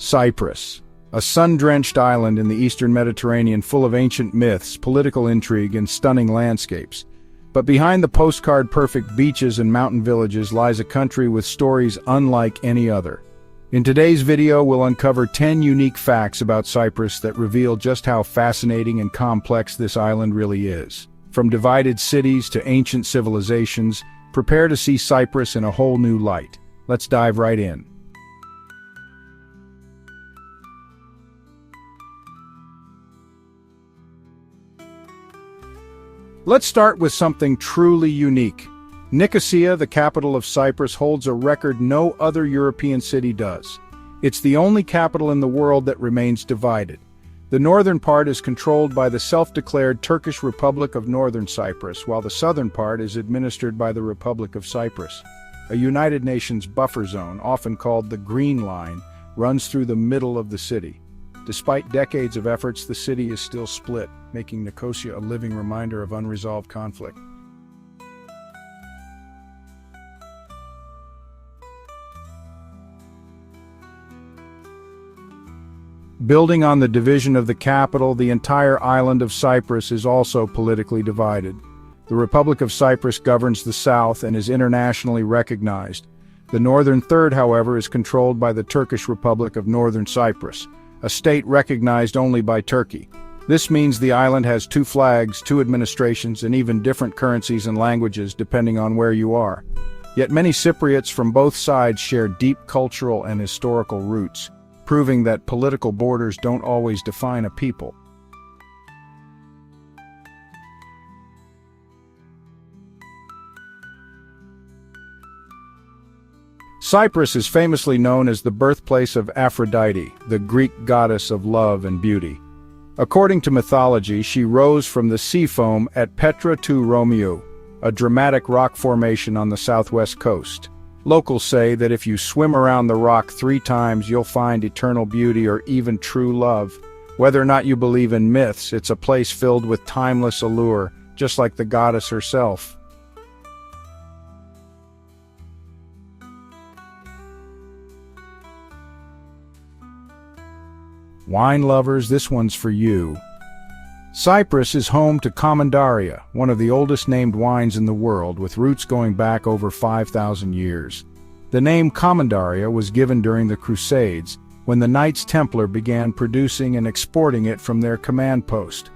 Cyprus, a sun-drenched island in the eastern Mediterranean full of ancient myths, political intrigue, and stunning landscapes. But behind the postcard-perfect beaches and mountain villages lies a country with stories unlike any other. In today's video, we'll uncover 10 unique facts about Cyprus that reveal just how fascinating and complex this island really is. From divided cities to ancient civilizations, prepare to see Cyprus in a whole new light. Let's dive right in. Let's start with something truly unique. Nicosia, the capital of Cyprus, holds a record no other European city does. It's the only capital in the world that remains divided. The northern part is controlled by the self-declared Turkish Republic of Northern Cyprus, while the southern part is administered by the Republic of Cyprus. A United Nations buffer zone, often called the Green Line, runs through the middle of the city. Despite decades of efforts, the city is still split, making Nicosia a living reminder of unresolved conflict. Building on the division of the capital, the entire island of Cyprus is also politically divided. The Republic of Cyprus governs the south and is internationally recognized. The northern third, however, is controlled by the Turkish Republic of Northern Cyprus, a state recognized only by Turkey. This means the island has two flags, two administrations, and even different currencies and languages depending on where you are. Yet many Cypriots from both sides share deep cultural and historical roots, proving that political borders don't always define a people. Cyprus is famously known as the birthplace of Aphrodite, the Greek goddess of love and beauty. According to mythology, she rose from the sea foam at Petra tou Romiou, a dramatic rock formation on the southwest coast. Locals say that if you swim around the rock 3 times, you'll find eternal beauty or even true love. Whether or not you believe in myths, it's a place filled with timeless allure, just like the goddess herself. Wine lovers, this one's for you. Cyprus is home to Commandaria, one of the oldest named wines in the world, with roots going back over 5,000 years. The name Commandaria was given during the Crusades, when the Knights Templar began producing and exporting it from their command post.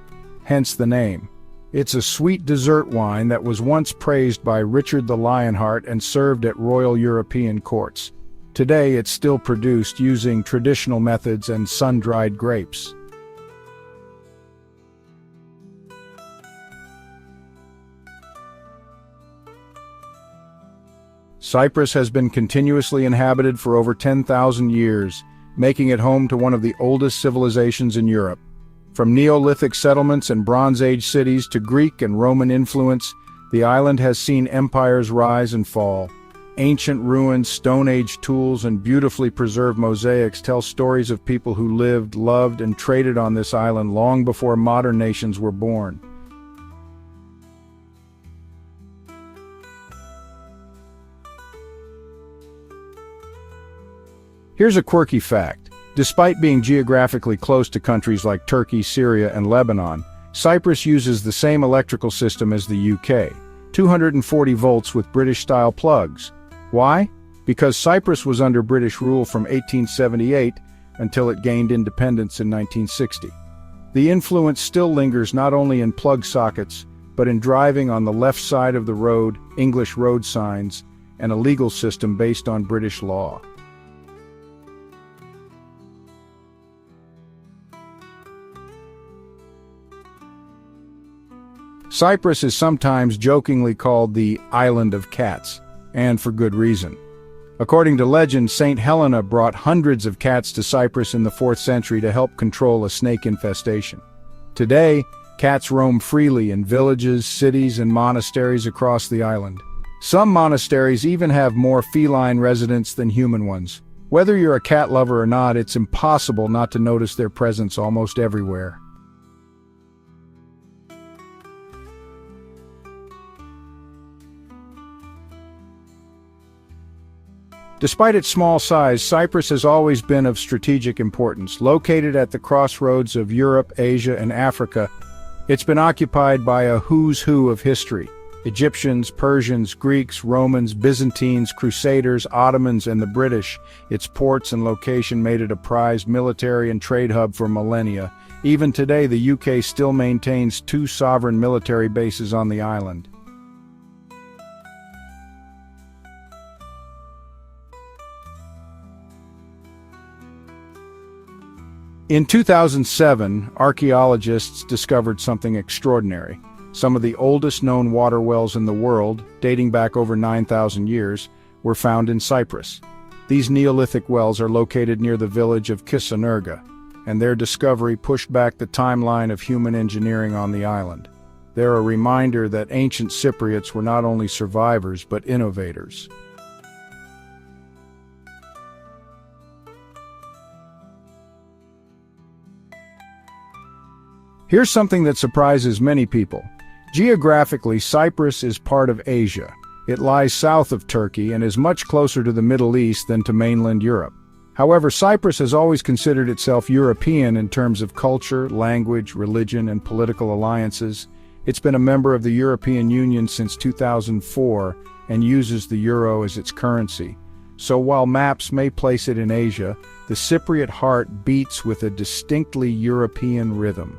Hence the name. It's a sweet dessert wine that was once praised by Richard the Lionheart and served at royal European courts. Today, it's still produced using traditional methods and sun-dried grapes. Cyprus has been continuously inhabited for over 10,000 years, making it home to one of the oldest civilizations in Europe. From Neolithic settlements and Bronze Age cities to Greek and Roman influence, the island has seen empires rise and fall. Ancient ruins, Stone Age tools, and beautifully preserved mosaics tell stories of people who lived, loved, and traded on this island long before modern nations were born. Here's a quirky fact. Despite being geographically close to countries like Turkey, Syria, and Lebanon, Cyprus uses the same electrical system as the UK, 240 volts with British-style plugs. Why? Because Cyprus was under British rule from 1878 until it gained independence in 1960. The influence still lingers not only in plug sockets, but in driving on the left side of the road, English road signs, and a legal system based on British law. Cyprus is sometimes jokingly called the Island of Cats, and for good reason. According to legend, Saint Helena brought hundreds of cats to Cyprus in the 4th century to help control a snake infestation. Today, cats roam freely in villages, cities, and monasteries across the island. Some monasteries even have more feline residents than human ones. Whether you're a cat lover or not, it's impossible not to notice their presence almost everywhere. Despite its small size, Cyprus has always been of strategic importance. Located at the crossroads of Europe, Asia, and Africa, it's been occupied by a who's who of history. Egyptians, Persians, Greeks, Romans, Byzantines, Crusaders, Ottomans, and the British. Its ports and location made it a prized military and trade hub for millennia. Even today, the UK still maintains 2 sovereign military bases on the island. In 2007, archaeologists discovered something extraordinary. Some of the oldest known water wells in the world, dating back over 9,000 years, were found in Cyprus. These Neolithic wells are located near the village of Kisanurga, and their discovery pushed back the timeline of human engineering on the island. They're a reminder that ancient Cypriots were not only survivors but innovators. Here's something that surprises many people. Geographically, Cyprus is part of Asia. It lies south of Turkey and is much closer to the Middle East than to mainland Europe. However, Cyprus has always considered itself European in terms of culture, language, religion, and political alliances. It's been a member of the European Union since 2004 and uses the euro as its currency. So while maps may place it in Asia, the Cypriot heart beats with a distinctly European rhythm.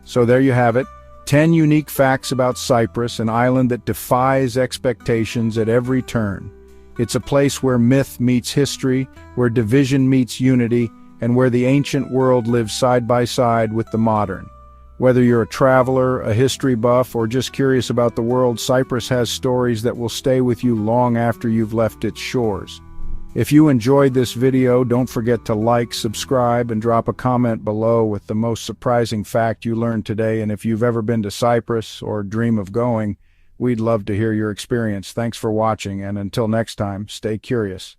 So there you have it, 10 unique facts about Cyprus, an island that defies expectations at every turn. It's a place where myth meets history, where division meets unity, and where the ancient world lives side by side with the modern. Whether you're a traveler, a history buff, or just curious about the world, Cyprus has stories that will stay with you long after you've left its shores. If you enjoyed this video, don't forget to like, subscribe, and drop a comment below with the most surprising fact you learned today. And if you've ever been to Cyprus or dream of going, we'd love to hear your experience. Thanks for watching, and until next time, stay curious.